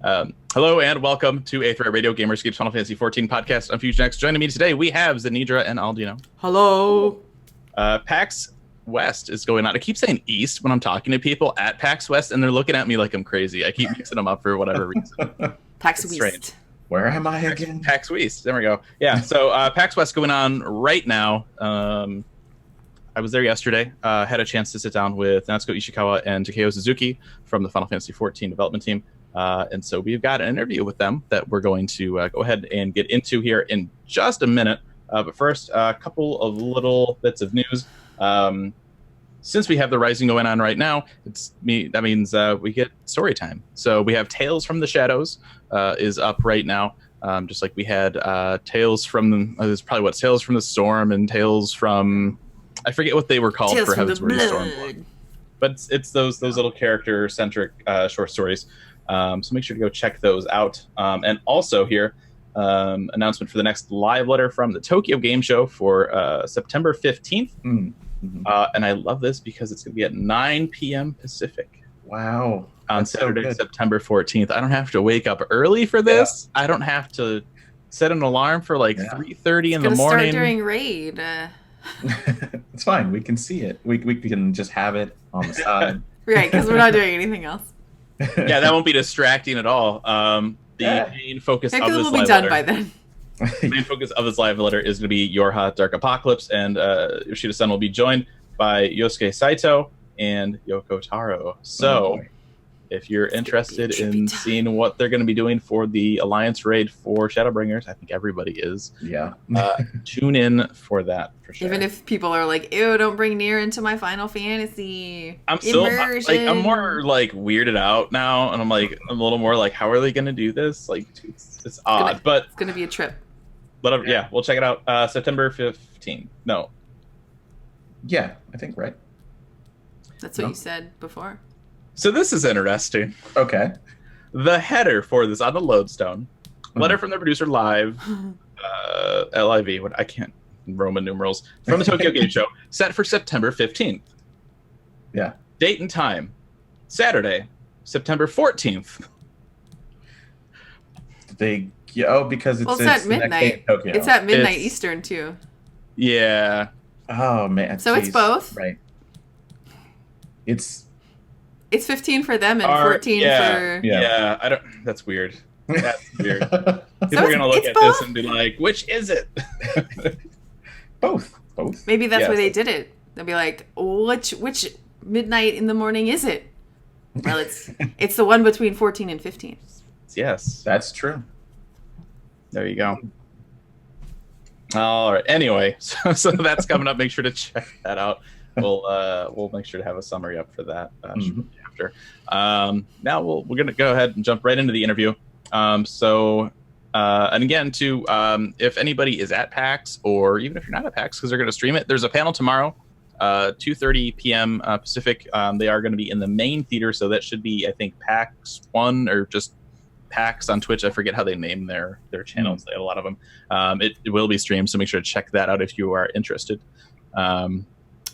Hello and welcome to Aetheryte Radio Gamerscape's Final Fantasy 14 podcast on Fusion X. Joining me today, we have Xenedra and Aldianaux. Hello. PAX West is going on. I keep saying East when I'm talking to people at PAX West, and they're looking at me like I'm crazy. I keep mixing them up for whatever reason. PAX West. Strange. Where am I again? PAX West. There we go. Yeah, so PAX West going on right now. I was there yesterday. Had a chance to sit down with Natsuko, Ishikawa, and Takeo Suzuki from the Final Fantasy 14 development team. And so we've got an interview with them that we're going to go ahead and get into here in just a minute. But first, a couple of little bits of news. Since we have the Rising going on right now, that means we get story time. So we have Tales from the Shadows is up right now. Just like we had Tales from Tales from the Storm and Tales from, I forget what they were called Tales for from Heaven's the Word Blood. Storm. But it's those little character-centric short stories. So make sure to go check those out. And also here, announcement for the next live letter from the Tokyo Game Show for September 15th. Mm-hmm. And I love this because it's going to be at 9 p.m. Pacific. Wow. On That's Saturday, so September 14th. I don't have to wake up early for this. Yeah. I don't have to set an alarm for 3:30 in the morning. Start during raid. It's fine. We can see it. We can just have it on the side. Right, because we're not doing anything else. Yeah, that won't be distracting at all. The main focus of this will be live done letter, by then. The main focus of this live letter is going to be Yorha Dark Apocalypse, and Yoshida-san will be joined by Yosuke Saito and Yoko Taro. So, if you're interested in seeing what they're going to be doing for the Alliance raid for Shadowbringers, I think everybody is. Yeah. Tune in for that for sure. Even if people are like, "Ew, don't bring Nier into my Final Fantasy." I'm more weirded out now, and I'm a little more like, how are they going to do this? It's odd, but it's going to be a trip. Yeah, we'll check it out. September 15th. No. Yeah, I think right. That's what you said before. So this is interesting. Okay. The header for this on the Lodestone, letter from the producer live, LIV, I can't, Roman numerals, from the Tokyo Game Show, set for September 15th. Yeah. Date and time, Saturday, September 14th. Because it's at midnight. It's at midnight Eastern too. Yeah. Oh man. So it's both. Right. It's 15 for them and 14 for. Yeah. I don't. That's weird. That's weird. People are gonna look at both? this and be like, "Which is it?" Both. Maybe that's why they did it. They'll be like, "Which midnight in the morning is it?" Well, it's the one between 14 and 15. Yes, that's true. There you go. All right. Anyway, so that's coming up. Make sure to check that out. We'll make sure to have a summary up for that after. Now we're gonna go ahead and jump right into the interview. And again, if anybody is at PAX, or even if you're not at PAX, because they're going to stream it, there's a panel tomorrow, 2:30 p.m. Pacific. They are going to be in the main theater, so that should be, I think, PAX 1 or just PAX on Twitch. I forget how they name their channels. They have a lot of them. It will be streamed, so make sure to check that out if you are interested.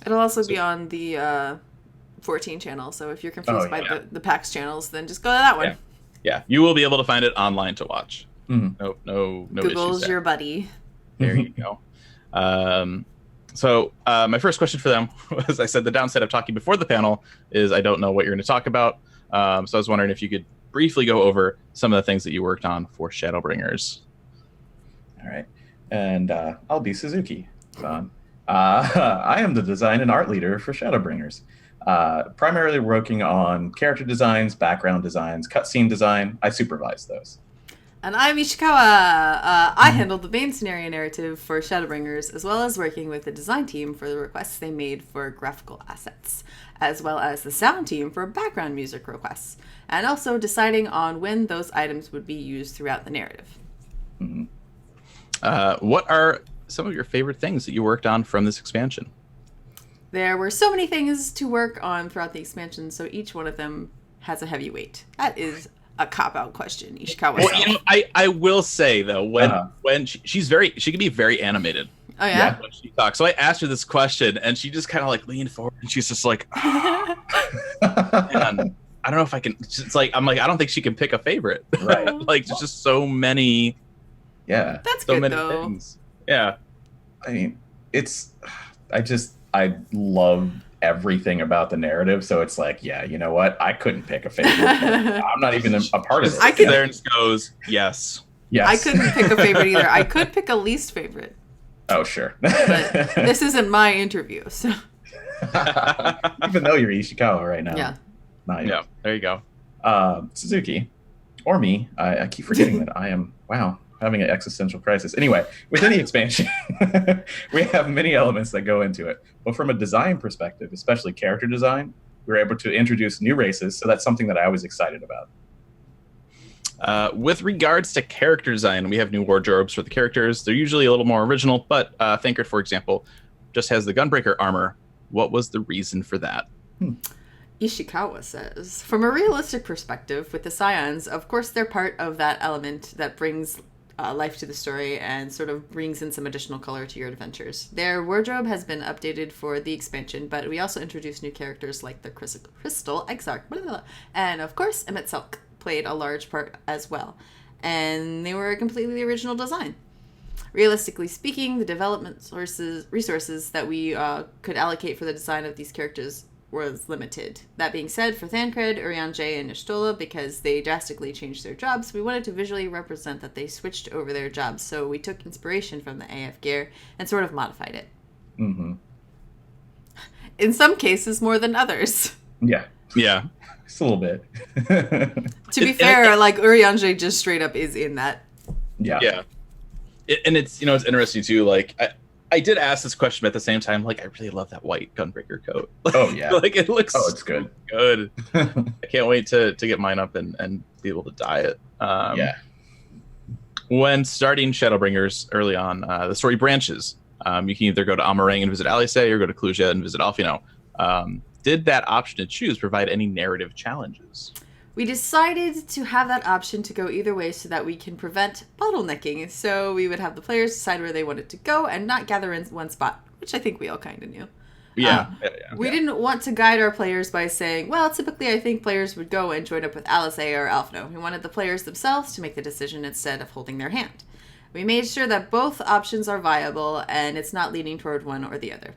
It'll also be on the 14 channel, so if you're confused by the PAX channels, then just go to that one. Yeah, you will be able to find it online to watch. Mm-hmm. No Google's issues your buddy. There you go. So my first question for them was, I said the downside of talking before the panel is I don't know what you're going to talk about. So I was wondering if you could briefly go over some of the things that you worked on for Shadowbringers. All right. And I'll be Suzuki. I am the design and art leader for Shadowbringers. Primarily working on character designs, background designs, cutscene design. I supervise those. And I'm Ishikawa. I handled the main scenario narrative for Shadowbringers, as well as working with the design team for the requests they made for graphical assets, as well as the sound team for background music requests, and also deciding on when those items would be used throughout the narrative. Mm-hmm. What are some of your favorite things that you worked on from this expansion? There were so many things to work on throughout the expansion, so each one of them has a heavy weight. That is a cop-out question, Ishikawa. Well, I will say though, when she can be very animated. Oh yeah. When she talks, so I asked her this question, and she just kind of leaned forward, and she's just like, man, I don't know if I can. It's like I'm like I don't think she can pick a favorite. Right. Like there's just so many. Yeah. That's So good many though. things. Yeah. I mean, I love everything about the narrative. So it's like, yeah, you know what? I couldn't pick a favorite. I'm not even a part of it. I could- there and just goes yes. Yes. I couldn't pick a favorite either. I could pick a least favorite, Oh, sure. but this isn't my interview, so Even though you're Ishikawa right now. yeah. Not Yeah. There you go. Suzuki, or me. I keep forgetting that I am, having an existential crisis. Anyway, with any expansion, we have many elements that go into it. But from a design perspective, especially character design, we're able to introduce new races. So that's something that I was excited about. With regards to character design, we have new wardrobes for the characters. They're usually a little more original, but Thancred, for example, just has the Gunbreaker armor. What was the reason for that? Ishikawa says, from a realistic perspective, with the Scions, of course they're part of that element that brings life to the story and sort of brings in some additional color to your adventures. Their wardrobe has been updated for the expansion, but we also introduced new characters like the Crystal Exarch, blah, blah, blah. And of course Emmett Selk played a large part as well. And they were a completely original design. Realistically speaking, the development resources that we could allocate for the design of these characters was limited. That being said, for Thancred, Urianger, and Y'shtola, because they drastically changed their jobs, we wanted to visually represent that they switched over their jobs, so we took inspiration from the AF gear and sort of modified it. Mm-hmm. In some cases, more than others. Yeah. Yeah. Just a little bit. To be fair, like, Urianger just straight up is in that. Yeah. Yeah. And it's, it's interesting too. Like I did ask this question, but at the same time, like, I really love that white Gunbreaker coat. Oh, yeah. Like, it looks Oh, it's good. good. I can't wait to get mine up and be able to dye it. Yeah. When starting Shadowbringers early on, the story branches. You can either go to Amarang and visit Alice, or go to Cluja and visit Aldianaux. Did that option to choose provide any narrative challenges? We decided to have that option to go either way so that we can prevent bottlenecking. So we would have the players decide where they wanted to go and not gather in one spot, which I think we all kind of knew. Yeah. We didn't want to guide our players by saying, well, typically I think players would go and join up with Alice or Aldianaux. We wanted the players themselves to make the decision instead of holding their hand. We made sure that both options are viable and it's not leaning toward one or the other.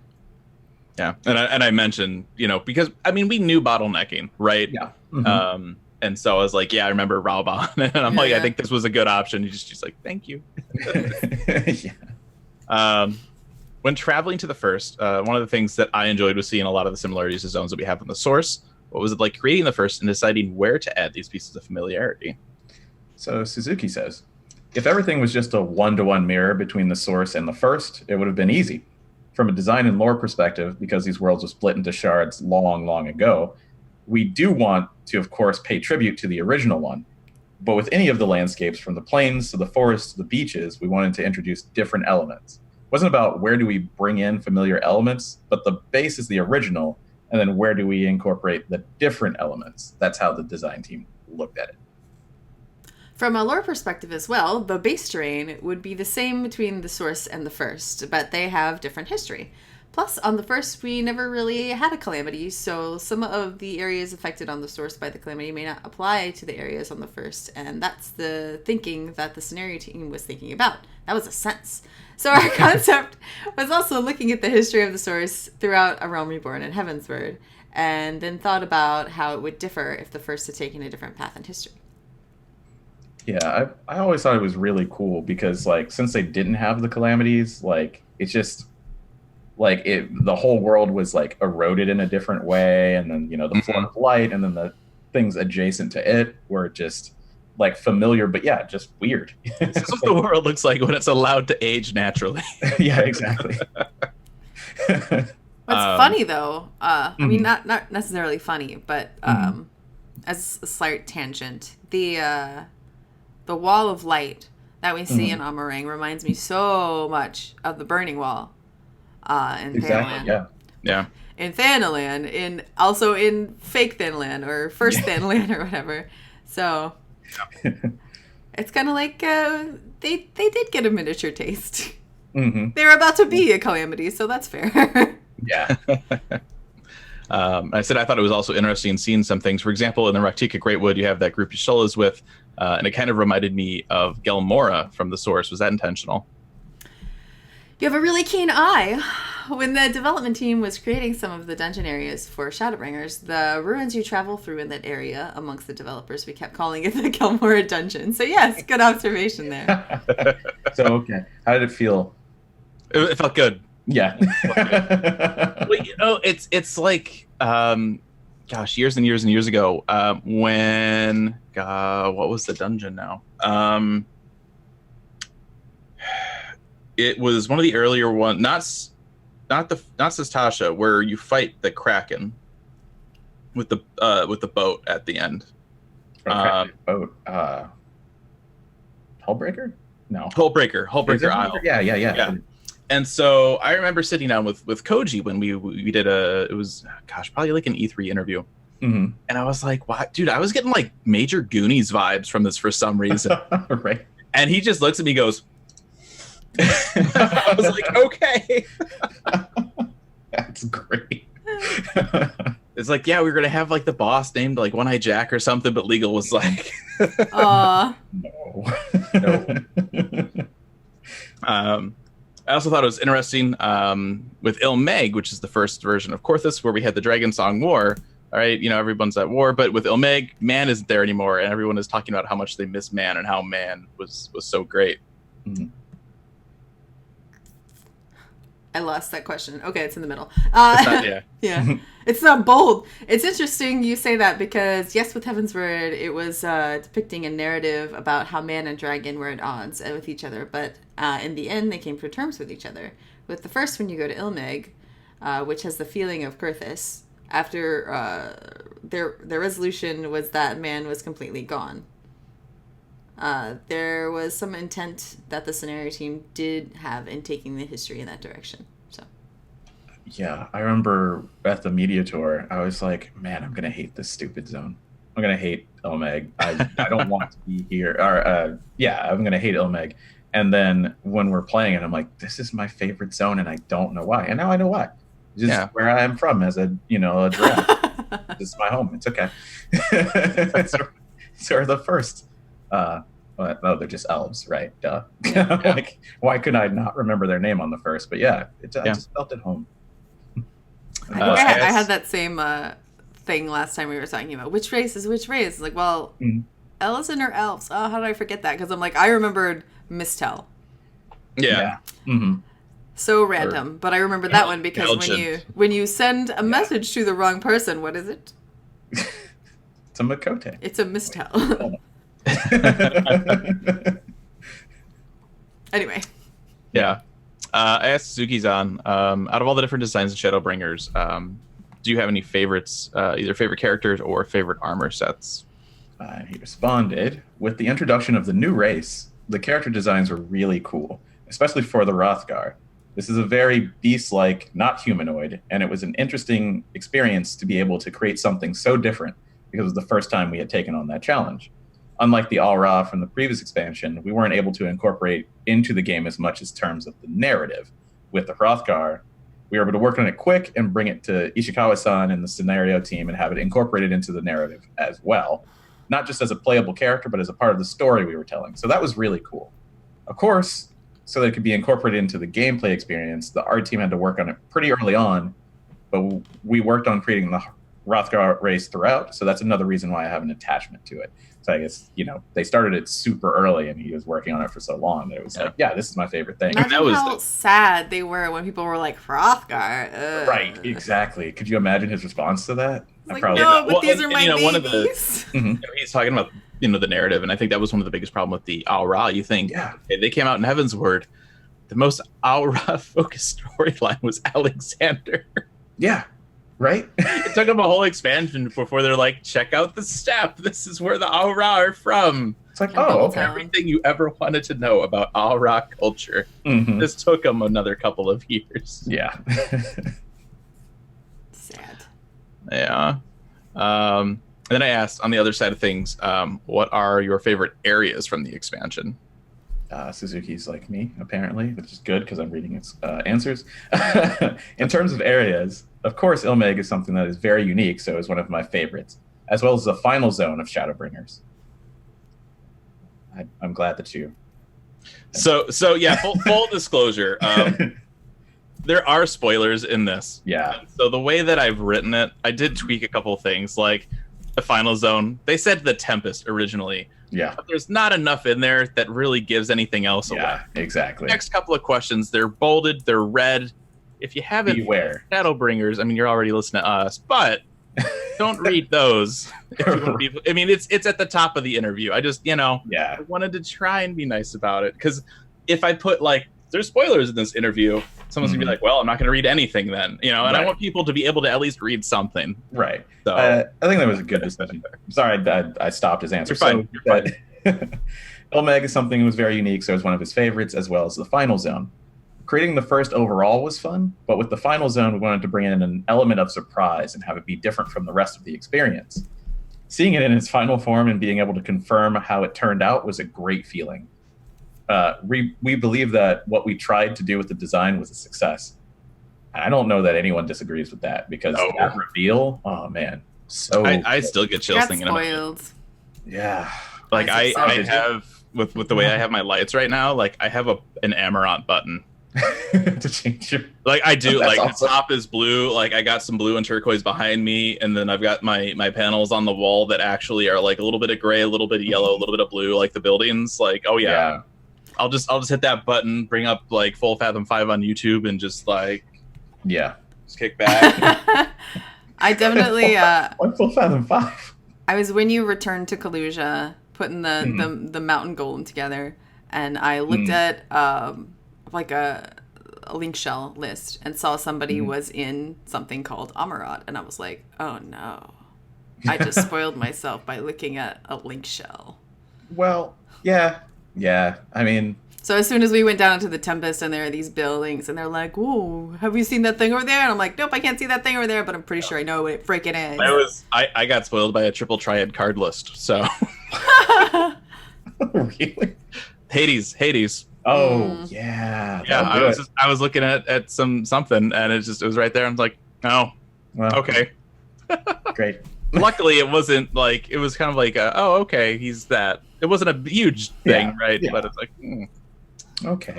Yeah. And I mentioned, because, we knew bottlenecking, right? Yeah. Mm-hmm. And so I was like, yeah, I remember Raoban. And I'm like, Yeah. I think this was a good option. She's like, thank you. Yeah. When traveling to the first, one of the things that I enjoyed was seeing a lot of the similarities to zones that we have in the source. What was it like creating the first and deciding where to add these pieces of familiarity? So Suzuki says, if everything was just a one-to-one mirror between the source and the first, it would have been easy. From a design and lore perspective, because these worlds were split into shards long, long ago, we do want to, of course, pay tribute to the original one. But with any of the landscapes, from the plains to the forests to the beaches, we wanted to introduce different elements. It wasn't about where do we bring in familiar elements, but the base is the original, and then where do we incorporate the different elements? That's how the design team looked at it. From a lore perspective as well, the base terrain would be the same between the source and the first, but they have different history. Plus, on the first, we never really had a calamity, so some of the areas affected on the source by the calamity may not apply to the areas on the first, and that's the thinking that the scenario team was thinking about. That was a sense. So our concept was also looking at the history of the source throughout A Realm Reborn and Heavensward, and then thought about how it would differ if the first had taken a different path in history. Yeah, I always thought it was really cool because, since they didn't have the calamities, it's just... the whole world was eroded in a different way, and then the flood of light, and then the things adjacent to it were just familiar, but yeah, just weird. This is what the world looks like when it's allowed to age naturally. Yeah, exactly. What's funny though, I mean, not necessarily funny, but as a slight tangent, the wall of light that we see in Amarang reminds me so much of the Burning Wall. In Exactly. Thanalan. Yeah. In Thanalan, also in fake Thanalan or first Thanalan or whatever. So it's kind of like they did get a miniature taste. Mm-hmm. They were about to be a calamity, so that's fair. Yeah. I said I thought it was also interesting seeing some things. For example, in the Raktika Greatwood, you have that group Yshola's with, and it kind of reminded me of Gelmora from the Source. Was that intentional? You have a really keen eye. When the development team was creating some of the dungeon areas for Shadowbringers, the ruins you travel through in that area, amongst the developers, we kept calling it the Gelmora Dungeon. So yes, good observation there. So, okay. How did it feel? It felt good. Yeah. Well, it's like, years and years and years ago, when, what was the dungeon now? It was one of the earlier ones, not Sastasha, where you fight the Kraken with the boat at the end. Boat. Hullbreaker? No. Hullbreaker Isle. Yeah. And so I remember sitting down with Koji when we did it was probably like an E3 interview. Mm-hmm. And I was like, wow, dude, I was getting like major Goonies vibes from this for some reason. Right. And he just looks at me and goes, I was like, okay. That's great. It's like, yeah, we were going to have like the boss named like One Eye Jack or something, but Legal was like, No. I also thought it was interesting with Ilmeg, which is the first version of Korthus, where we had the Dragon Song War. All right, everyone's at war, but with Ilmeg, Man isn't there anymore, and everyone is talking about how much they miss Man and how Man was so great. Mm-hmm. I lost that question. Okay, it's in the middle. Yeah. Yeah. It's not bold. It's interesting you say that because, yes, with Heaven's Word, it was depicting a narrative about how man and dragon were at odds with each other. But in the end, they came to terms with each other. With the first one, you go to Ilmeg, which has the feeling of Kurthus. After their resolution was that man was completely gone. There was some intent that the scenario team did have in taking the history in that direction. So, yeah, I remember at the media tour, I was like, man, I'm gonna hate this stupid zone. I'm gonna hate Ilmeg. I don't want to be here. Or I'm gonna hate Ilmeg. And then when we're playing it, I'm like, this is my favorite zone, and I don't know why. And now I know why. It's just where I am from as a giraffe. This is my home. It's okay. So the first. They're just elves, right? Duh. Like, why could I not remember their name on the first? But I just felt at home. I think I had that same thing last time we were talking about which race is which race. Like, well, Ellison or elves? Oh, how did I forget that? Because I'm like, I remembered Mistel. Yeah. Mm-hmm. So random, but I remember that one because when you send a message to the wrong person, what is it? It's a Makote. It's a Mistel. Anyway. Yeah. I asked Suzuki-san, out of all the different designs of Shadowbringers, do you have any favorites, either favorite characters or favorite armor sets? He responded, with the introduction of the new race, the character designs were really cool, especially for the Hrothgar. This is a very beast-like, not humanoid, and it was an interesting experience to be able to create something so different because it was the first time we had taken on that challenge. Unlike the Al-Ra from the previous expansion, we weren't able to incorporate into the game as much as terms of the narrative. With the Hrothgar, we were able to work on it quick and bring it to Ishikawa-san and the scenario team and have it incorporated into the narrative as well. Not just as a playable character, but as a part of the story we were telling. So that was really cool. Of course, so that it could be incorporated into the gameplay experience, the art team had to work on it pretty early on, but we worked on creating the Hrothgar race throughout, so that's another reason why I have an attachment to it. So I guess, they started it super early and he was working on it for so long that it was like, this is my favorite thing. Imagine how sad they were when people were like, Hrothgar. Ugh. Right, exactly. Could you imagine his response to that? Like, no, but these are my babies. One of the, he's talking about, the narrative, and I think that was one of the biggest problem with the Al-Ra. You think, okay, they came out in Heaven's Word. The most Al-Ra focused storyline was Alexander. Yeah. Right? It took them a whole expansion before they're like, check out the steppe. This is where the Al-Ra are from. It's like, okay. Everything you ever wanted to know about Al-Ra culture. Mm-hmm. This took them another couple of years. Yeah. Sad. Yeah. And then I asked, on the other side of things, what are your favorite areas from the expansion? Suzuki's like me, apparently, which is good because I'm reading its answers. In terms of areas, of course, Ilmeg is something that is very unique, so it's one of my favorites, as well as the final zone of Shadowbringers. I'm glad that you... So yeah, full disclosure. There are spoilers in this. Yeah. So the way that I've written it, I did tweak a couple of things, like the final zone. They said the Tempest originally. Yeah. But there's not enough in there that really gives anything else away. Yeah, exactly. Next couple of questions, they're bolded, they're red. If you haven't Beware. Shadowbringers, I mean, you're already listening to us, but don't read those. If you want to be, I mean, it's at the top of the interview. I just, I wanted to try and be nice about it, because if I put like, there's spoilers in this interview, someone's gonna be like, well, I'm not gonna read anything then, and I want people to be able to at least read something. Right. So I think that was a good decision. I'm sorry I stopped his answer. You're fine. Ilmeg is something that was very unique, so it's one of his favorites, as well as the final zone. Creating the first overall was fun, but with the final zone, we wanted to bring in an element of surprise and have it be different from the rest of the experience. Seeing it in its final form and being able to confirm how it turned out was a great feeling. We believe that what we tried to do with the design was a success. And I don't know that anyone disagrees with that, because that reveal, oh man, so I still get chills thinking about it. Yeah. Like I have with the way I have my lights right now, like I have an Amarant button. To change your... Like I do. That's like awesome. The top is blue, like I got some blue and turquoise behind me, and then I've got my panels on the wall that actually are like a little bit of gray, a little bit of yellow, a little bit of blue, like the buildings. Like, oh yeah. I'll just hit that button, bring up like Full Fathom 5 on YouTube, and just like just kick back. I definitely What Full Fathom 5? I was, when you returned to Kalusia, putting the mountain golem together, and I looked at like a link shell list and saw somebody was in something called Amarat, and I was like, oh no, I just spoiled myself by looking at a link shell. Well, yeah. I mean, so as soon as we went down into the Tempest, and there are these buildings, and they're like, "Whoa, have you seen that thing over there?" And I'm like, "Nope, I can't see that thing over there, but I'm pretty sure I know what it freaking is." I got spoiled by a triple triad card list. So really? Hades. Oh yeah. I was looking at something, and it was right there. I was like, oh, well, okay, great. Luckily, it wasn't like, it was kind of like, oh, okay, he's that. It wasn't a huge thing, right? Yeah. But it's like, okay.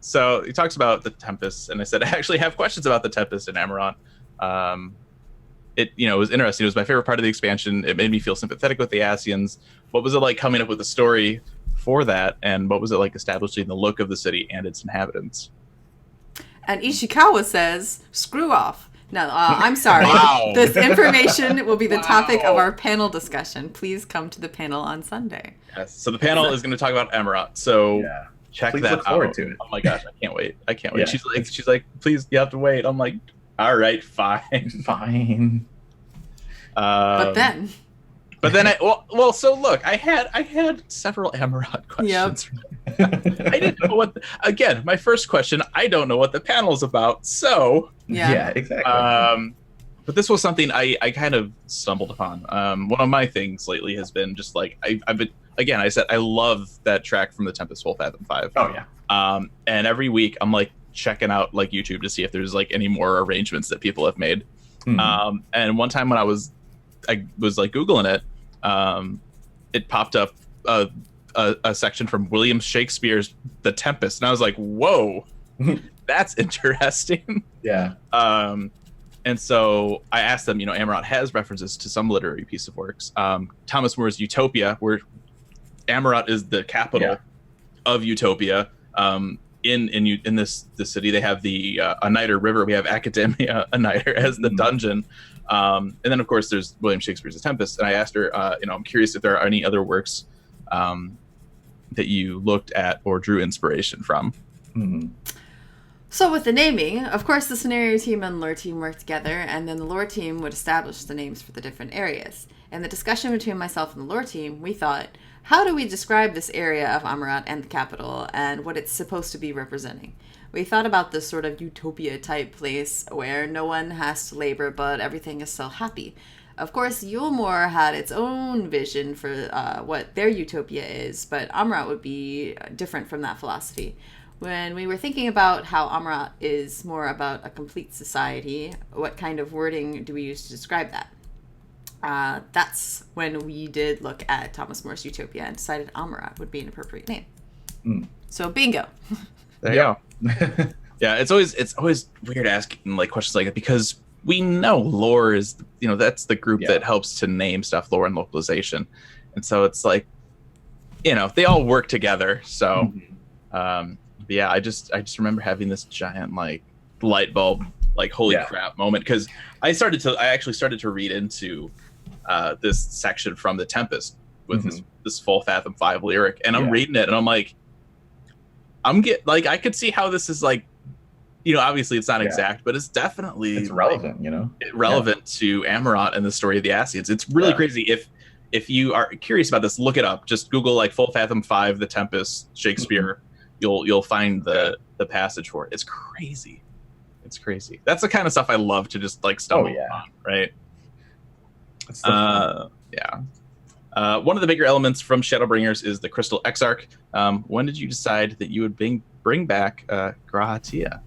So he talks about the Tempest, and I said I actually have questions about the Tempest and Amarant. It was interesting. It was my favorite part of the expansion. It made me feel sympathetic with the Asians. What was it like coming up with a story for that, and what was it like establishing the look of the city and its inhabitants? And Ishikawa says, "Screw off." No, I'm sorry. Wow. This information will be the topic of our panel discussion. Please come to the panel on Sunday. Yes. So the panel is going to talk about Amarant. So check Please that look forward out. To it. Oh my gosh, I can't wait. Yeah. She's like, please, you have to wait. I'm like, all right, fine. Fine. But then so look, I had several Amarant questions. Yep. I didn't know again, my first question, I don't know what the panel's about. So yeah, exactly. But this was something I kind of stumbled upon. One of my things lately has been just like, I've been, again, I said I love that track from the Tempest Full Fathom 5. Oh yeah. And every week I'm like checking out like YouTube to see if there's like any more arrangements that people have made. And one time when I was like Googling it, it popped up a section from William Shakespeare's The Tempest, and I was like, whoa, that's interesting. Yeah. And so I asked them, Amarant has references to some literary piece of works. Thomas More's Utopia, where Amarant is the capital of Utopia. In this city, they have the Aniter River. We have Academia Aniter as the dungeon. And then, of course, there's William Shakespeare's The Tempest. And I asked her, I'm curious if there are any other works that you looked at or drew inspiration from. So with the naming, of course, the scenario team and lore team worked together, and then the lore team would establish the names for the different areas. In the discussion between myself and the lore team, we thought, how do we describe this area of Amarat and the capital and what it's supposed to be representing? We thought about this sort of utopia type place where no one has to labor, but everything is still happy. Of course, Yulmore had its own vision for what their utopia is, but Amarat would be different from that philosophy. when we were thinking about how Amarat is more about a complete society, what kind of wording do we use to describe that? That's when we did look at Thomas More's Utopia and decided Amarat would be an appropriate name. So bingo. There you go. Yeah, it's always weird asking like questions like that because we know lore is, that's the group that helps to name stuff, lore and localization. And so it's like, they all work together. So, yeah, I just remember having this giant like light bulb, like holy crap moment. Cause I actually started to read into this section from The Tempest with this Full Fathom 5 lyric. And I'm reading it and I'm like, I could see how this is like, obviously it's not exact, but it's definitely it's relevant, relevant to Amarat and the story of the Ascians. It's really crazy. If you are curious about this, look it up. Just Google like Full Fathom 5, The Tempest, Shakespeare. You'll find the passage for it. It's crazy. It's crazy. That's the kind of stuff I love to just like stumble on, right? One of the bigger elements from Shadowbringers is the Crystal Exarch. When did you decide that you would bring back Grahatia?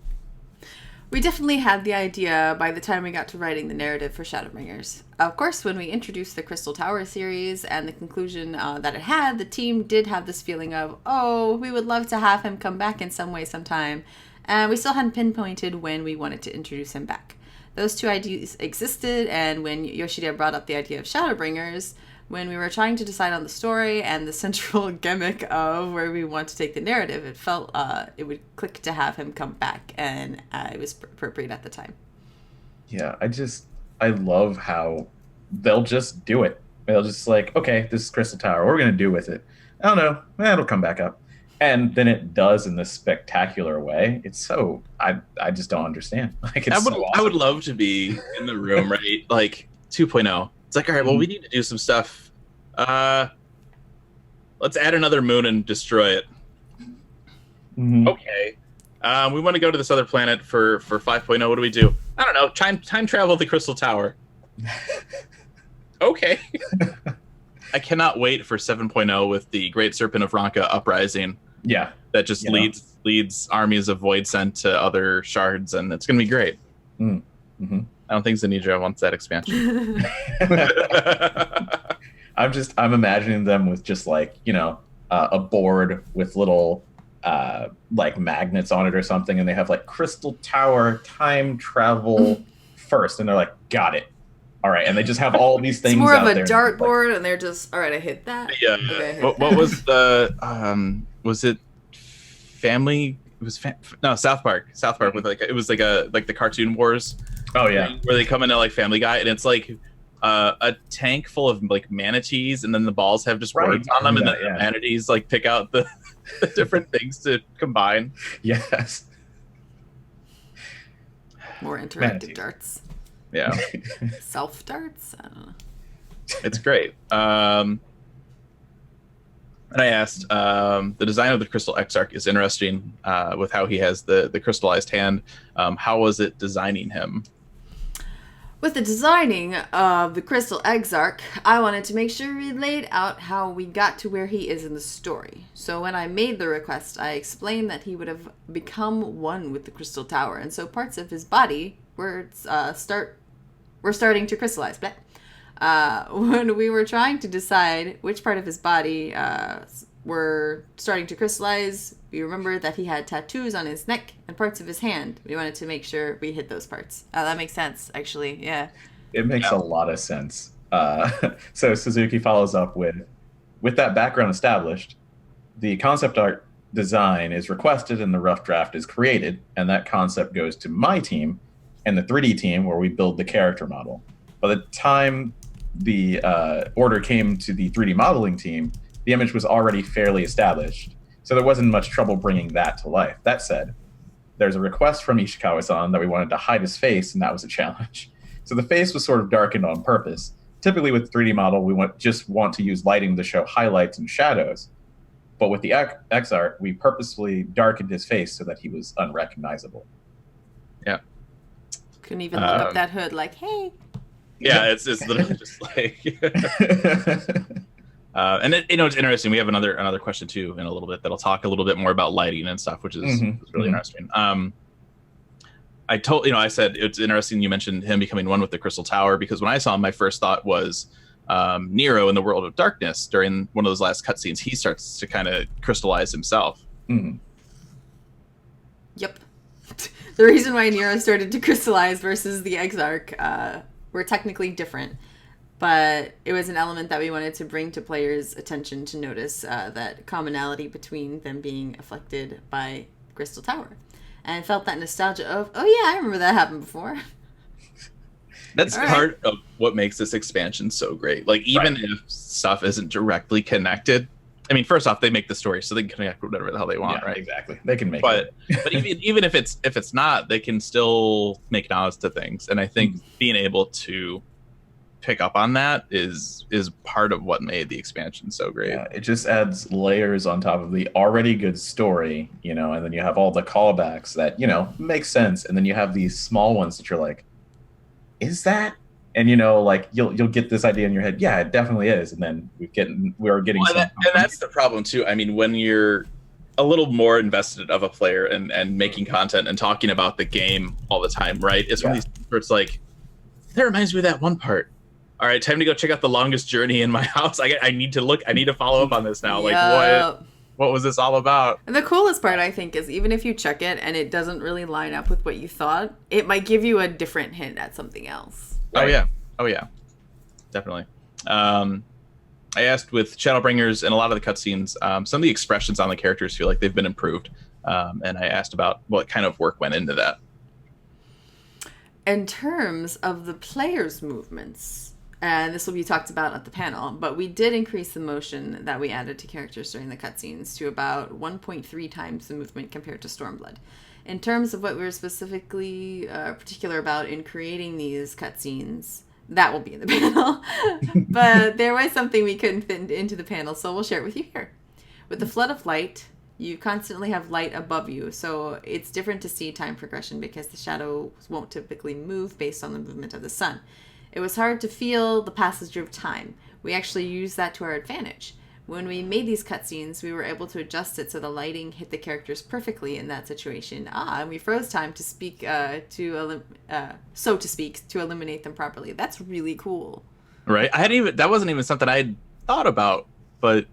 We definitely had the idea by the time we got to writing the narrative for Shadowbringers. Of course, when we introduced the Crystal Tower series and the conclusion that it had, the team did have this feeling of, we would love to have him come back in some way sometime. And we still hadn't pinpointed when we wanted to introduce him back. Those two ideas existed, and when Yoshida brought up the idea of Shadowbringers, when we were trying to decide on the story and the central gimmick of where we want to take the narrative, it felt it would click to have him come back, and it was appropriate at the time. Yeah, I love how they'll just do it. They'll just like, okay, this is Crystal Tower. What are we going to do with it? I don't know. It'll come back up. And then it does in this spectacular way. It's so, I just don't understand. Like, it's so awesome. I would love to be in the room, right? Like 2.0. It's like, all right, well, we need to do some stuff. Let's add another moon and destroy it. Okay. We want to go to this other planet for 5.0. What do we do? I don't know. Time travel the Crystal Tower. Okay. I cannot wait for 7.0 with the Great Serpent of Ranka uprising. Yeah. That just leads armies of Void sent to other shards, and it's going to be great. I don't think Xenedra wants that expansion. I'm imagining them with just like, a board with little like magnets on it or something, and they have like Crystal Tower time travel first, and they're like, got it. All right, and they just have all these things. It's more out of a there, dartboard, like, and they're just, all right, I hit that. Yeah. Okay, what was the was it Family? It was South Park. South Park with like the Cartoon Wars. Oh yeah, where they come into like Family Guy, and it's like a tank full of like manatees, and then the balls have just words on them, and then the manatees like pick out the different things to combine. Yes. More interactive Manatees. darts. Yeah. Self darts? I don't know. It's great. And I asked, the design of the Crystal Exarch is interesting with how he has the crystallized hand. How was it designing him? With the designing of the Crystal Exarch, I wanted to make sure we laid out how we got to where he is in the story. So when I made the request, I explained that he would have become one with the Crystal Tower, and so parts of his body were starting to crystallize. When we were trying to decide which part of his body were starting to crystallize, we remembered that he had tattoos on his neck and parts of his hand. We wanted to make sure we hit those parts. That makes sense, actually. Yeah. It makes a lot of sense. So Suzuki follows up with that background established, the concept art design is requested and the rough draft is created, and that concept goes to my team and the 3D team where we build the character model. By the time the order came to the 3D modeling team, the image was already fairly established, so there wasn't much trouble bringing that to life. That said, there's a request from Ishikawa-san that we wanted to hide his face, and that was a challenge. So the face was sort of darkened on purpose. Typically with 3D model, we just want to use lighting to show highlights and shadows. But with the Exarch, we purposefully darkened his face so that he was unrecognizable. Yeah. Couldn't even look up that hood like, hey. Yeah, it's literally just like... And it's interesting. We have another question too in a little bit that'll talk a little bit more about lighting and stuff, which is really interesting. I said it's interesting you mentioned him becoming one with the Crystal Tower, because when I saw him, my first thought was Nero in the World of Darkness. During one of those last cutscenes, he starts to kind of crystallize himself. Yep. The reason why Nero started to crystallize versus the Exarch were technically different. But it was an element that we wanted to bring to players' attention to notice that commonality between them being afflicted by Crystal Tower. And I felt that nostalgia of, oh yeah, I remember that happened before. That's part of what makes this expansion so great. Like, even if stuff isn't directly connected, I mean, first off, they make the story so they can connect whatever the hell they want, right? Exactly. They can make it. But even if it's not, they can still make nods to things. And I think being able to pick up on that is part of what made the expansion so great. Yeah, it just adds layers on top of the already good story, and then you have all the callbacks that, make sense, and then you have these small ones that you're like, is that? And like you'll get this idea in your head, yeah, it definitely is, and then we are getting and that's the problem too. I mean, when you're a little more invested of a player and making content and talking about the game all the time, right? It's one of these where it's like, that reminds me of that one part. All right, time to go check out the longest journey in my house. I need to follow up on this now. Like, what was this all about? And the coolest part, I think, is even if you check it and it doesn't really line up with what you thought, it might give you a different hint at something else. Right? Oh yeah, definitely. I asked with Shadowbringers and a lot of the cutscenes, some of the expressions on the characters feel like they've been improved, and I asked about what kind of work went into that. In terms of the players' movements, and this will be talked about at the panel, but we did increase the motion that we added to characters during the cutscenes to about 1.3 times the movement compared to Stormblood. In terms of what we were specifically particular about in creating these cutscenes, that will be in the panel. But there was something we couldn't fit into the panel, so we'll share it with you here. With the flood of light, you constantly have light above you, so it's different to see time progression because the shadows won't typically move based on the movement of the sun. It was hard to feel the passage of time. We actually used that to our advantage. When we made these cutscenes, we were able to adjust it so the lighting hit the characters perfectly in that situation. And we froze time to speak, so to speak, to eliminate them properly. That's really cool. Right? That wasn't even something I had thought about, but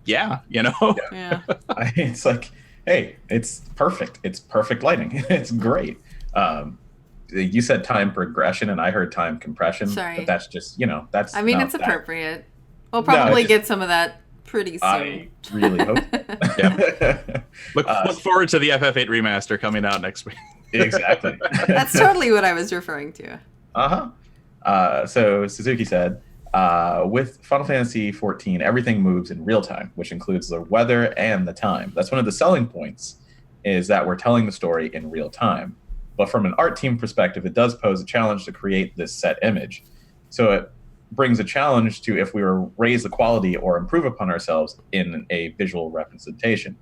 yeah. It's like, hey, it's perfect. It's perfect lighting. It's great. You said time progression, and I heard time compression. Sorry. But that's just, that's... I mean, it's appropriate. We'll probably get some of that pretty soon. I really hope. Look forward to the FF8 remaster coming out next week. Exactly. That's totally what I was referring to. So Suzuki said, with Final Fantasy XIV, everything moves in real time, which includes the weather and the time. That's one of the selling points, is that we're telling the story in real time. But from an art team perspective, it does pose a challenge to create this set image. So it brings a challenge to if we were raise the quality or improve upon ourselves in a visual representation.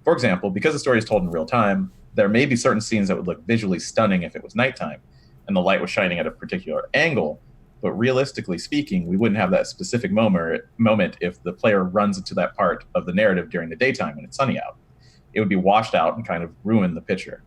For example, because the story is told in real time, there may be certain scenes that would look visually stunning if it was nighttime and the light was shining at a particular angle. But realistically speaking, we wouldn't have that specific moment if the player runs into that part of the narrative during the daytime when it's sunny out. It would be washed out and kind of ruin the picture.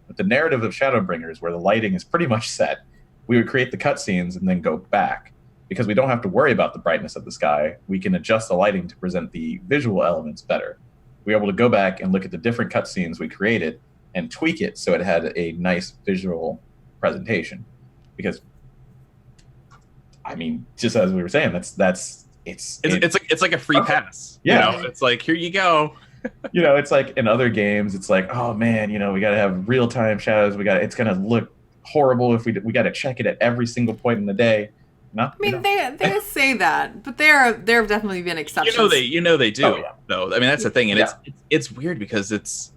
With the narrative of Shadowbringers, where the lighting is pretty much set, we would create the cutscenes and then go back. Because we don't have to worry about the brightness of the sky, we can adjust the lighting to present the visual elements better. We're able to go back and look at the different cutscenes we created and tweak it so it had a nice visual presentation. Because, I mean, just as we were saying, it's like a free pass. Yeah. It's like, here you go. It's like in other games, it's like, oh man, we got to have real time shadows. It's going to look horrible if we got to check it at every single point in the day. No, I mean, they say that, but there have definitely been exceptions. They do. Oh, yeah. Though. I mean, that's the thing, and it's weird because it's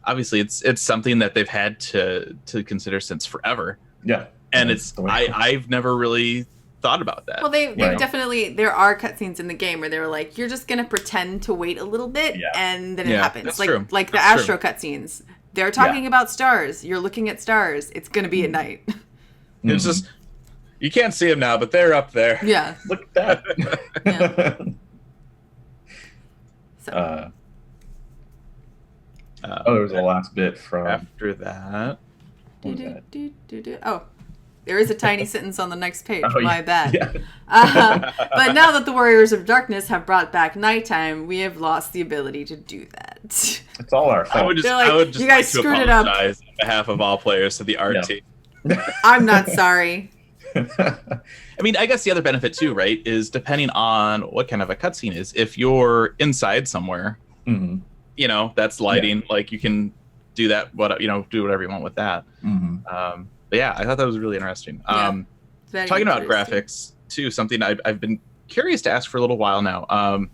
obviously it's something that they've had to consider since forever. Yeah, and I've never really thought about that. Well, they definitely, there are cutscenes in the game where they're like, you're just gonna pretend to wait a little bit, and then it happens. That's like true. Like the Astro cutscenes. They're talking about stars. You're looking at stars. It's gonna be at night. It's just, you can't see them now, but they're up there. Yeah. Look at that. So. There was a last bit from... After that... Oh, there is a tiny sentence on the next page. Oh, My bad. Yeah. But now that the Warriors of Darkness have brought back nighttime, we have lost the ability to do that. It's all our fault. I would just you guys like screwed to it up. apologize on behalf of all players to the art team. I'm not sorry. I mean, I guess the other benefit too, right, is depending on what kind of a cutscene is. If you're inside somewhere, you know, that's lighting. Like you can do that. Do whatever you want with that. But yeah, I thought that was really interesting. Talking about graphics too, something I've been curious to ask for a little while now.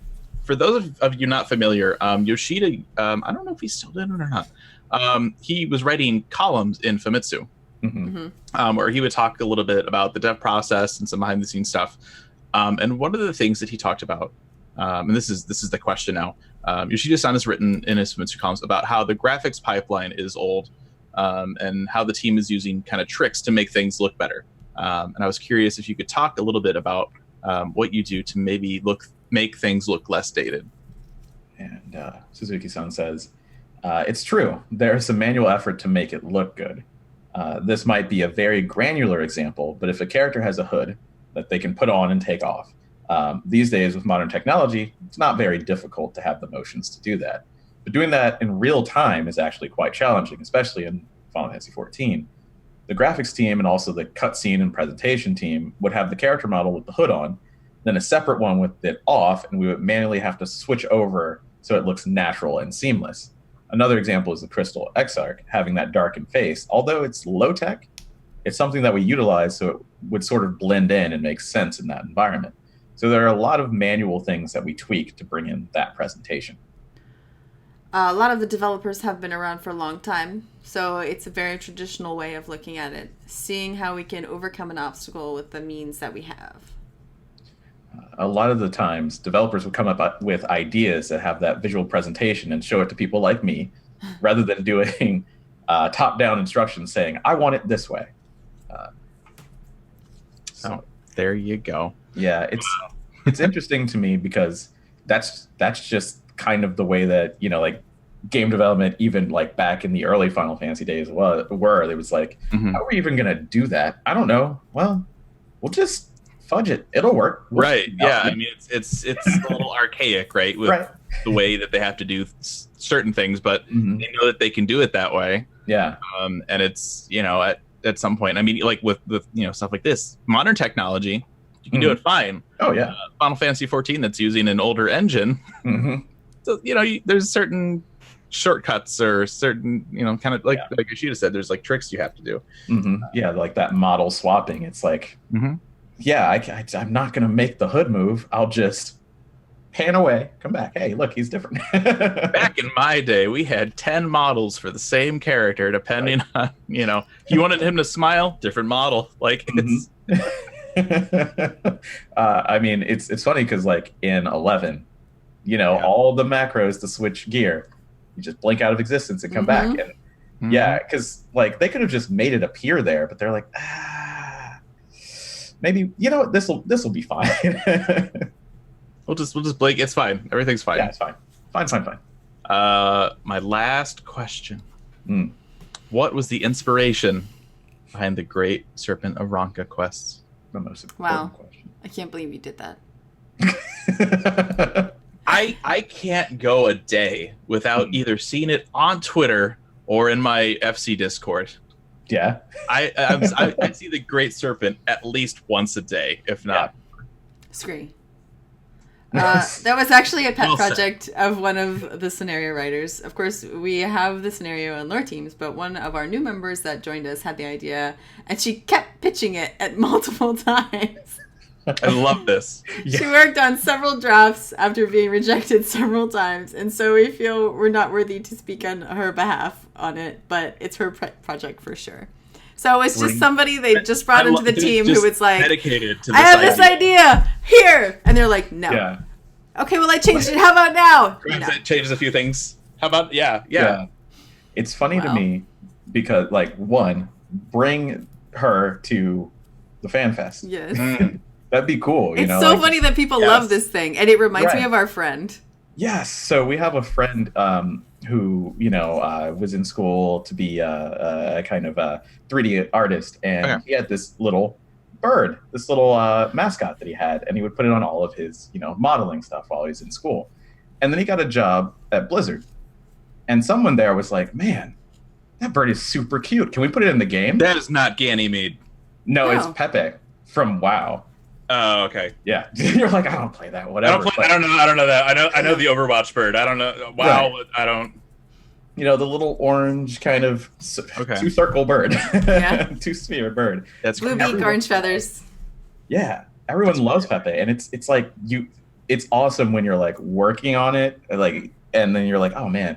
For those of you not familiar, Yoshida, I don't know if he's still doing it or not. He was writing columns in Famitsu. Where he would talk a little bit about the dev process and some behind the scenes stuff. And one of the things that he talked about, and this is the question now, Yoshida-san has written in his Famitsu columns about how the graphics pipeline is old, and how the team is using kind of tricks to make things look better. And I was curious if you could talk a little bit about what you do to maybe make things look less dated. And Suzuki-san says, it's true. There's a manual effort to make it look good. This might be a very granular example, but if a character has a hood that they can put on and take off, these days with modern technology, it's not very difficult to have the motions to do that. But doing that in real time is actually quite challenging, especially in Final Fantasy XIV. The graphics team and also the cutscene and presentation team would have the character model with the hood on, then a separate one with it off, and we would manually have to switch over so it looks natural and seamless. Another example is the Crystal Exarch, having that darkened face. Although it's low-tech, it's something that we utilize so it would sort of blend in and make sense in that environment. So there are a lot of manual things that we tweak to bring in that presentation. A lot of the developers have been around for a long time, so it's a very traditional way of looking at it, seeing how we can overcome an obstacle with the means that we have. A lot of the times, developers would come up with ideas that have that visual presentation and show it to people like me, rather than doing top-down instructions saying, I want it this way. So there you go. Yeah, it's interesting to me because that's just kind of the way that, like game development, even like back in the early Final Fantasy days were. It was like, how are we even going to do that? I don't know. Well, we'll just fudge it. It'll work. Right. Yeah. I mean, it's a little archaic, right? With the way that they have to do certain things, but they know that they can do it that way. Yeah. And it's, at some point, I mean, like with stuff like this, modern technology, you can do it fine. Oh yeah. Final Fantasy XIV that's using an older engine. So, there's certain shortcuts or certain, kind of like Yoshida said, there's like tricks you have to do. Yeah. Like that model swapping. It's like, yeah, I'm not going to make the hood move. I'll just pan away, come back. Hey, look, he's different. Back in my day, we had 10 models for the same character, depending on, if you wanted him to smile, different model. Like, it's... I mean, it's funny because, like, in 11, all the macros to switch gear, you just blink out of existence and come back. And yeah, because, like, they could have just made it appear there, but they're like, maybe this will be fine. we'll just blink. It's fine. Everything's fine. Yeah, it's fine. Fine. My last question: what was the inspiration behind the Great Serpent of Ronka quests? The most important question. I can't believe you did that. I can't go a day without either seeing it on Twitter or in my FC Discord. Yeah. I see the Great Serpent at least once a day, if not. Scree. That was actually a pet project of one of the scenario writers. Of course, we have the scenario and lore teams, but one of our new members that joined us had the idea, and she kept pitching it at multiple times. I love this. She worked on several drafts after being rejected several times, and so we feel we're not worthy to speak on her behalf on it, but it's her project for sure. So it's just somebody they just brought into the team who was like, dedicated to this I have this idea here, and they're like, no. Yeah. Okay, well, I changed it. How about now? It changes a few things. How about yeah. It's funny to me because, like, one, bring her to the fan fest. Yes. That'd be cool. It's so funny that people love this thing, and it reminds me of our friend. Yes. So we have a friend who, was in school to be a kind of a 3D artist, and he had this little bird, this little mascot that he had, and he would put it on all of his, modeling stuff while he was in school. And then he got a job at Blizzard, and someone there was like, "Man, that bird is super cute. Can we put it in the game?" That is not Ganymede. No, it's Pepe from WoW. Oh, okay. Yeah, you're like, I don't play that. Whatever. I don't know that. I know the Overwatch bird. I don't know. WoW. Right. I don't. The little orange kind of two circle bird, two sphere bird. That's blue beak, orange feathers. Yeah, everyone loves Pepe, and it's like it's awesome when you're like working on it, like, and then you're like, oh man,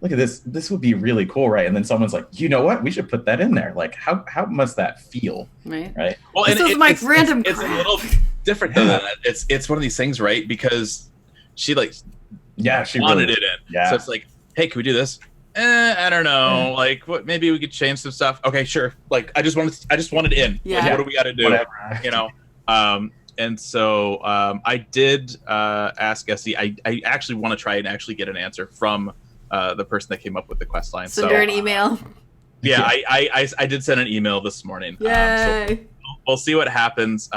look at this. This would be really cool, right? And then someone's like, you know what? We should put that in there. Like, how must that feel? Right. Well, this is my random. It's a little different than that. It's one of these things, right? Because she she wanted it in. Yeah. So it's like, hey, can we do this? I don't know. Like, what? Maybe we could change some stuff. Okay, sure. Like, I just wanted in. Yeah. Like, what do we got to do? Whatever. And so I did ask Essie. I actually want to try and actually get an answer from the person that came up with the quest line. Send her an email. Yeah, I did send an email this morning. Yay. So we'll see what happens.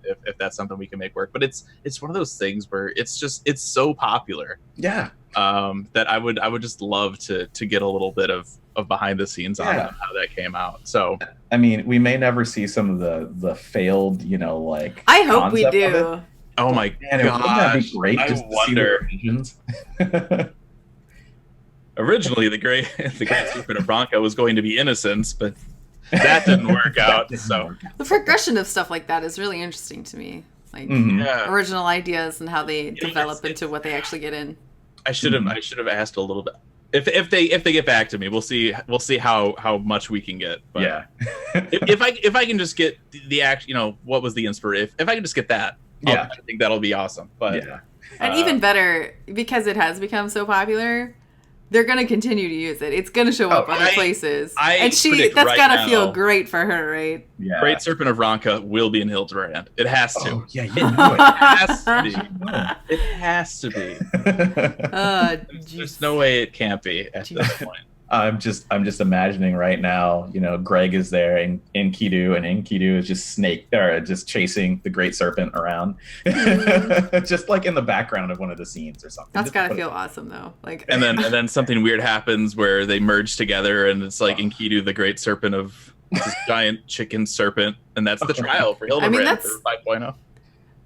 If that's something we can make work. But it's one of those things where it's so popular. Yeah. That I would just love to get a little bit of behind the scenes on how that came out. So I mean, we may never see some of the failed, like. I hope we do. Oh my god, wouldn't that be great? I just wonder. To see Originally, the great Serpent of Bronca was going to be Innocence, but that didn't work out. So the progression of stuff like that is really interesting to me. Like original ideas and how they develop into what they actually get in. I should have asked a little bit. If they get back to me, we'll see how much we can get. But yeah. if I can just get the act, what was the inspiration? If I can just get that, I think that'll be awesome. But and even better, because it has become so popular, they're gonna continue to use it. It's gonna show up other places, and that's gotta feel great for her, right? Yeah. Great Serpent of Ronca will be in Hildebrand. It has to. Oh, yeah, you know it. Has to be. It has to be. There's no way it can't be at this point. I'm just imagining right now, Greg is there and Enkidu, and Enkidu is just chasing the Great Serpent around, just like in the background of one of the scenes or something. That's gotta feel awesome though. Like, and then something weird happens where they merge together, and it's like Enkidu, the Great Serpent of this giant chicken serpent, and that's the trial for Hildebrand for 5.0.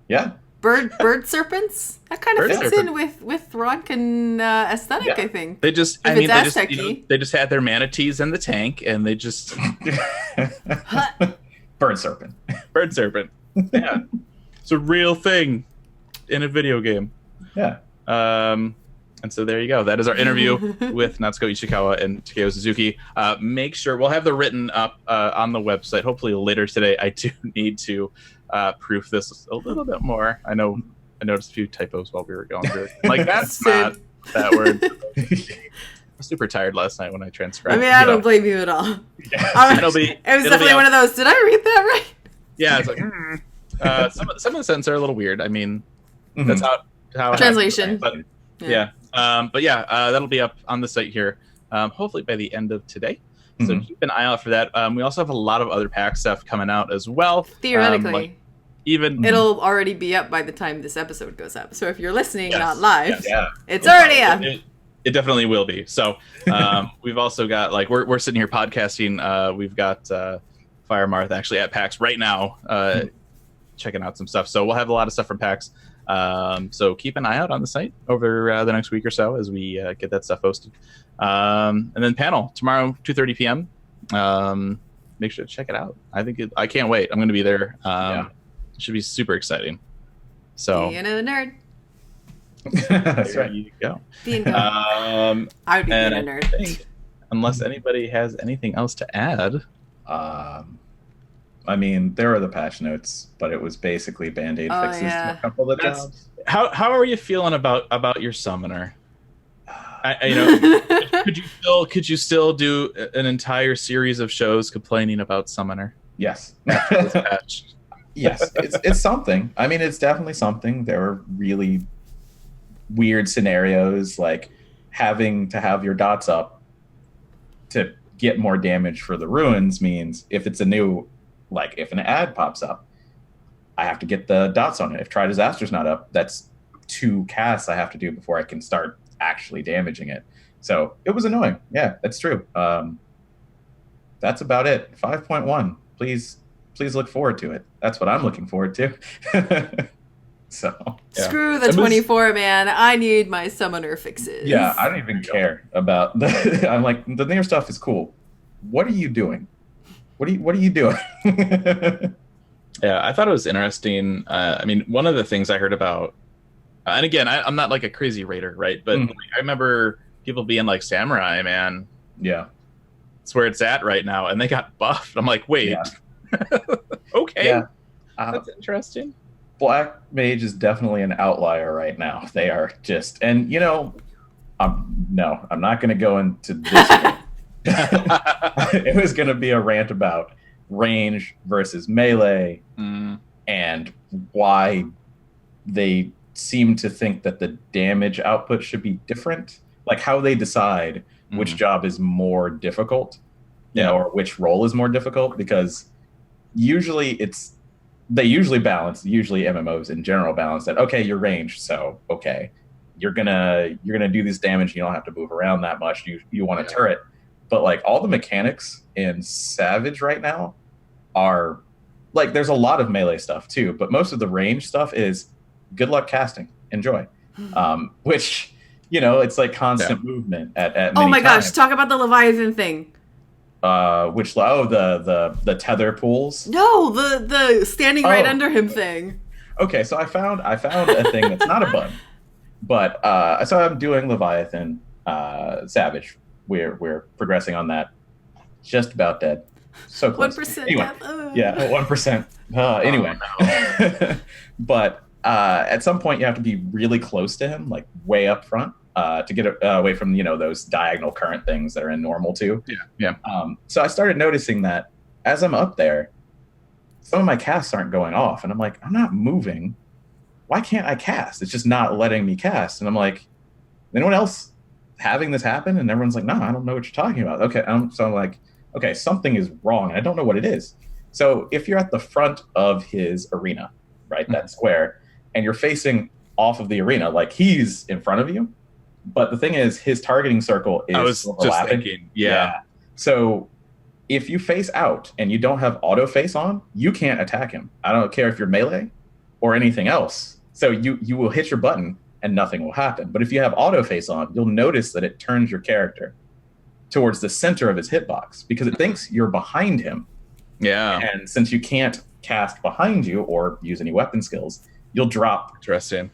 Yeah. Bird serpents? That kind of fits in with Roncan aesthetic, I think. They just they just had their manatees in the tank, and they just bird serpent. Bird serpent. Yeah. It's a real thing in a video game. Yeah. And so there you go. That is our interview with Natsuko Ishikawa and Takeo Suzuki. Make sure we'll have the written up on the website, hopefully later today. I do need to proof this a little bit more. I know I noticed a few typos while we were going through it. Like, that's not that word. I was super tired last night when I transcribed. I mean, I don't blame you at all. It was definitely one of those. Did I read that right? Yeah, it's like some of the sentences are a little weird. I mean, that's how it translation. Happens, but that'll be up on the site here, hopefully by the end of today. So keep an eye out for that. We also have a lot of other PAX stuff coming out as well. Theoretically. It'll already be up by the time this episode goes up. So if you're listeing, not live, it's already up. It definitely will be. So we've also got, like, we're sitting here podcasting. We've got Fire Marth actually at PAX right now checking out some stuff. So we'll have a lot of stuff from PAX. So keep an eye out on the site over the next week or so as we get that stuff posted. And then panel tomorrow, 2:30 p.m. Make sure to check it out. I can't wait. I'm going to be there. It should be super exciting. So being a nerd. That's right. You go. I would be being a nerd. Unless anybody has anything else to add. I mean, there are the patch notes, but it was basically Band-Aid fixes to a couple of the jobs. How are you feeling about your summoner? Could you still do an entire series of shows complaining about summoner? Yes. After this patch? Yes, it's something. I mean, it's definitely something. There were really weird scenarios, like having to have your dots up to get more damage for the ruins means if it's a new, like if an ad pops up, I have to get the dots on it. If Try Disaster's not up, that's 2 casts I have to do before I can start actually damaging it. So it was annoying. Yeah, that's true. That's about it. 5.1. Please look forward to it. That's what I'm looking forward to. So yeah. Screw the 24, man. I need my summoner fixes. Yeah, I don't even care about the. I'm like, the near stuff is cool. What are you doing? What are you doing? Yeah, I thought it was interesting. I mean, one of the things I heard about, and again, I'm not like a crazy raider, right? But like, I remember people being like, Samurai, man. Yeah. It's where it's at right now. And they got buffed. I'm like, wait. Yeah. Okay. Yeah. That's interesting. Black Mage is definitely an outlier right now. They are just, and you know, no, I'm not going to go into this. It was going to be a rant about range versus melee and why they seem to think that the damage output should be different, like how they decide which job is more difficult, you know, or which role is more difficult, because usually MMOs in general balance that, okay, you're ranged, so okay, you're gonna do this damage, you don't have to move around that much, you want a turret. But like all the mechanics in Savage right now are like, there's a lot of melee stuff too, but most of the range stuff is good luck casting, enjoy. Which, you know, it's like constant movement at oh my times. Gosh, talk about the Leviathan thing. The tether pools. No, the standing right under him thing. Okay, so I found a thing that's not a bug, but so I'm doing Leviathan Savage. We're progressing on that. Just about dead. So close. 1% anyway, death. Yeah, 1%. Anyway, no. But at some point you have to be really close to him, like way up front, to get away from, you know, those diagonal current things that are in normal too. Yeah. So I started noticing that as I'm up there, some of my casts aren't going off, and I'm like, I'm not moving. Why can't I cast? It's just not letting me cast. And I'm like, anyone else having this happen? And everyone's like, no, I don't know what you're talking about. Okay, so I'm like, okay, something is wrong. I don't know what it is. So if you're at the front of his arena, right, that square, and you're facing off of the arena, like he's in front of you, but the thing is, his targeting circle is I was just thinking, yeah. So if you face out and you don't have auto face on, you can't attack him. I don't care if you're melee or anything else. So you will hit your button and nothing will happen. But if you have auto face on, you'll notice that it turns your character towards the center of his hitbox because it thinks you're behind him. Yeah. And since you can't cast behind you or use any weapon skills, you'll drop. Interesting.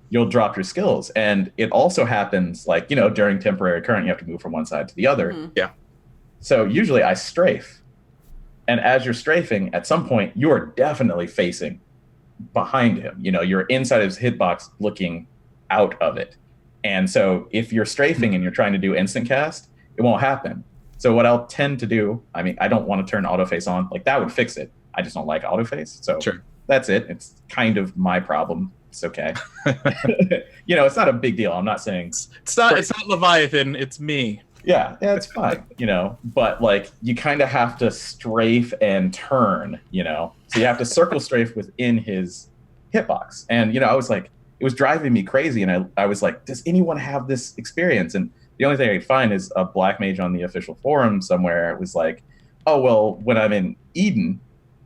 You'll drop your skills. And it also happens, like, you know, during temporary current, you have to move from one side to the other. Yeah. So usually I strafe. And as you're strafing, at some point, you are definitely facing behind him. You know, you're inside his hitbox looking out of it. And so if you're strafing and you're trying to do instant cast, it won't happen. So what I'll tend to do, I mean, I don't want to turn autoface on. Like, that would fix it. I just don't like autoface. So that's it. It's kind of my problem. It's okay. You know, it's not a big deal. I'm not saying it's not Leviathan, it's me. Yeah, it's fine, you know, but like you kind of have to strafe and turn, you know, so you have to circle strafe within his hitbox. And, you know, I was like, it was driving me crazy. And I was like, does anyone have this experience? And the only thing I could find is a Black Mage on the official forum somewhere. It was like, oh, well, when I'm in Eden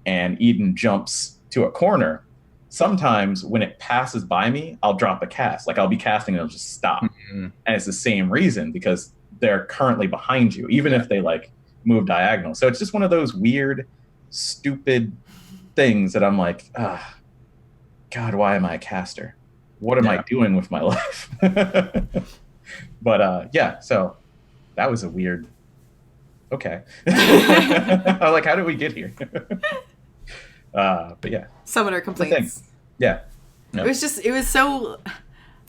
and Eden jumps to a corner, sometimes when it passes by me, I'll drop a cast. Like I'll be casting and it'll just stop. And it's the same reason because they're currently behind you, even if they like move diagonal. So it's just one of those weird, stupid things that I'm like, God, why am I a caster? What am I doing with my life? But yeah, so that was a weird. Okay. I was like, how did we get here? But yeah. Summoner complaints. Yeah. It was so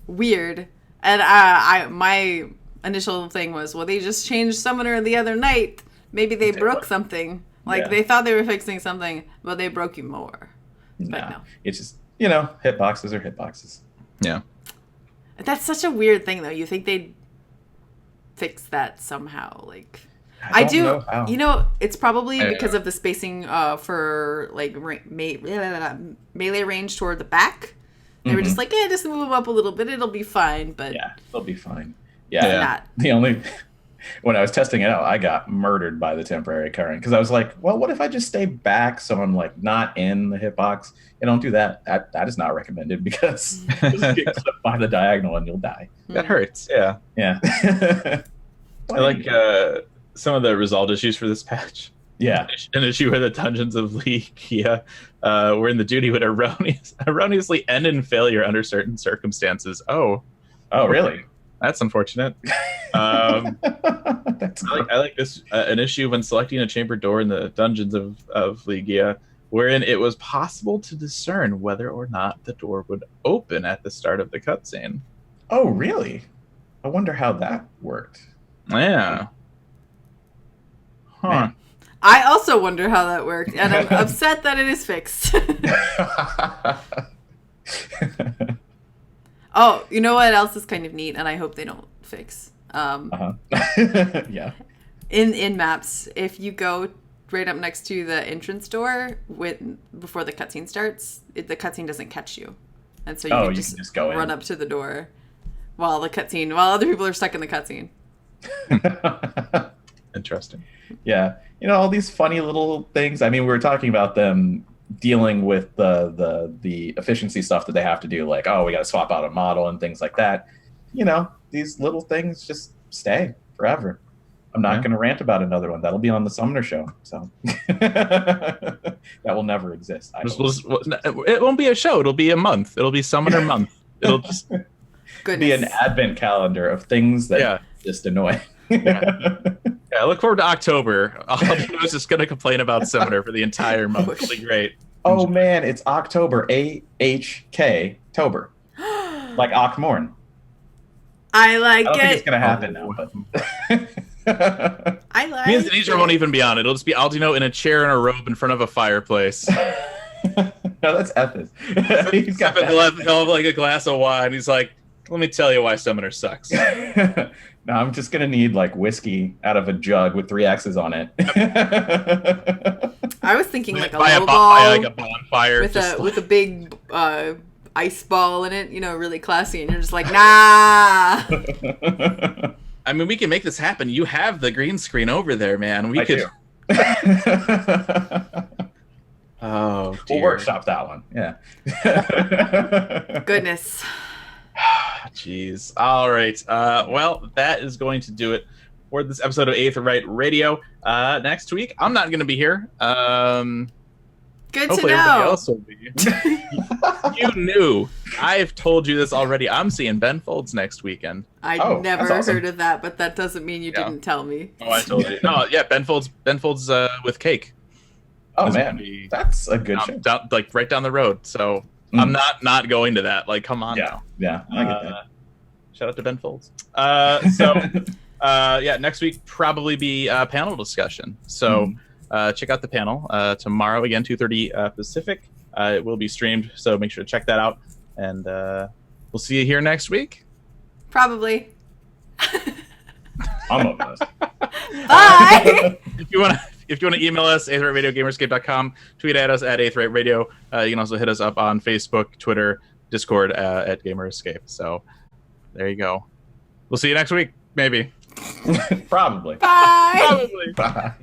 weird. And my initial thing was, well, they just changed Summoner the other night. Maybe they broke something. Like, they thought they were fixing something, but they broke you more. But no. It's just, you know, hitboxes are hitboxes. Yeah. That's such a weird thing, though. You think they'd fix that somehow? Like, I don't know how. You know, it's probably because of the spacing for like melee range toward the back. They were just like, just move them up a little bit. It'll be fine. But yeah, it'll be fine. Yeah. The only when I was testing it out, I got murdered by the temporary current because I was like, well, what if I just stay back so I'm like not in the hitbox? And don't do that. That is not recommended because you'll get clipped by the diagonal and you'll die. That hurts. Yeah. Yeah. I like some of the resolved issues for this patch. Yeah. An issue where the dungeons of Leakia were in the duty would erroneously end in failure under certain circumstances. Oh, really? That's unfortunate. That's I like this an issue when selecting a chamber door in the dungeons of Leakia, wherein it was possible to discern whether or not the door would open at the start of the cutscene. Oh, really? I wonder how that worked. Yeah. Huh. Man. I also wonder how that worked, and I'm upset that it is fixed. Oh, you know what else is kind of neat, and I hope they don't fix. Yeah. In maps, if you go right up next to the entrance door before the cutscene starts, the cutscene doesn't catch you, and so you can just go run up to the door while other people are stuck in the cutscene. Interesting. Yeah, all these funny little things. I mean, we were talking about them dealing with the efficiency stuff that they have to do, like, oh, we got to swap out a model and things like that. These little things just stay forever. I'm not going to rant about another one. That'll be on the Summoner show. So that will never exist. It won't be a show. It'll be a month. It'll be Summoner month. It'll just be an advent calendar of things that just annoy. Yeah, I look forward to October. Aldianaux is just going to complain about Summoner for the entire month. It'll be great. Oh, man, it's October. A-H-K, Tober. Like Ockmorn. I like it. I don't think it's going to happen now. But I like it. Me and Xenedra won't even be on it. It'll just be Aldianaux in a chair and a robe in front of a fireplace. No, that's Ethis. He'll have like a glass of wine. He's like, let me tell you why Summoner sucks. No, I'm just going to need like whiskey out of a jug with 3 X's on it. I was thinking like a by low ball like a bonfire with a big ice ball in it, really classy, and you're just like, nah. I mean, we can make this happen. You have the green screen over there, man. We could. Oh, dear. We'll workshop that one. Yeah. Goodness. Jeez. All right. Well, that is going to do it for this episode of Aetheryte Radio. Next week, I'm not going to be here. Good hopefully to know. Everybody else will be. You knew. I've told you this already. I'm seeing Ben Folds next weekend. I never heard of that, but that doesn't mean you didn't tell me. Oh, I told you. No, yeah, Ben Folds with Cake. Oh, man. That's a good show. Like right down the road. So I'm not going to that. Like, come on now. Yeah, I get that. Shout out to Ben Folds. Next week probably be a panel discussion. So check out the panel tomorrow again, 2:30 Pacific. It will be streamed, so make sure to check that out. And we'll see you here next week. Probably. I'm over this. Bye. If you want to email us, aetheryteradiogamerscape.com, tweet at us at Aetheryte Radio. You can also hit us up on Facebook, Twitter, Discord at Gamerscape. So there you go. We'll see you next week, maybe. Probably. Bye. Probably. Bye.